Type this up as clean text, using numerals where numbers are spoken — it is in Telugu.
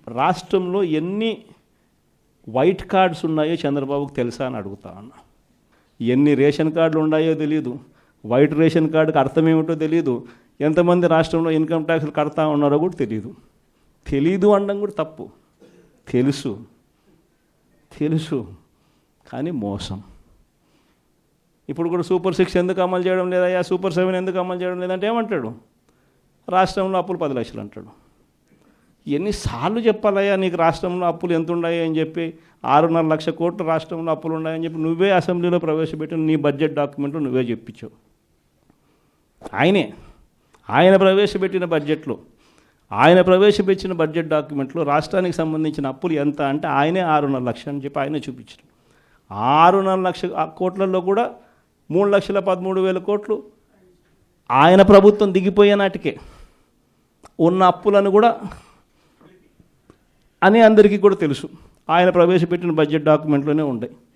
రాష్ట్రంలో ఎన్ని వైట్ కార్డ్స్ ఉన్నాయో చంద్రబాబుకు తెలుసా అని అడుగుతా ఉన్నా. ఎన్ని రేషన్ కార్డులు ఉన్నాయో తెలియదు, వైట్ రేషన్ కార్డుకి అర్థం ఏమిటో తెలియదు, ఎంతమంది రాష్ట్రంలో ఇన్కమ్ ట్యాక్స్లు కడతా ఉన్నారో కూడా తెలియదు. తెలీదు అనడం కూడా తప్పు, తెలుసు తెలుసు కానీ మోసం. ఇప్పుడు కూడా సూపర్ 6 ఎందుకు అమలు చేయడం లేదా, సూపర్ 7 ఎందుకు అమలు చేయడం లేదంటే ఏమంటాడు, రాష్ట్రంలో అప్పులు 10 లక్షలు అంటాడు. ఎన్నిసార్లు చెప్పాలయ్యా నీకు రాష్ట్రంలో అప్పులు ఎంత ఉన్నాయి అని చెప్పి, 6.5 లక్షల కోట్లు రాష్ట్రంలో అప్పులు ఉన్నాయని చెప్పి నువ్వే అసెంబ్లీలో ప్రవేశపెట్టిన నీ బడ్జెట్ డాక్యుమెంట్లో నువ్వే చెప్పించావు. ఆయన ప్రవేశపెట్టిన బడ్జెట్లో, ఆయన ప్రవేశపెట్టిన బడ్జెట్ డాక్యుమెంట్లో రాష్ట్రానికి సంబంధించిన అప్పులు ఎంత అంటే ఆయనే 6.5 లక్షలు అని చెప్పి ఆయనే చూపించారు. 6.5 లక్షల కోట్లలో కూడా 3,13,000 కోట్లు ఆయన ప్రభుత్వం దిగిపోయే నాటికే ఉన్న అప్పులను కూడా అని అందరికీ కూడా తెలుసు. ఆయన ప్రవేశపెట్టిన బడ్జెట్ డాక్యుమెంట్లోనే ఉన్నాయి.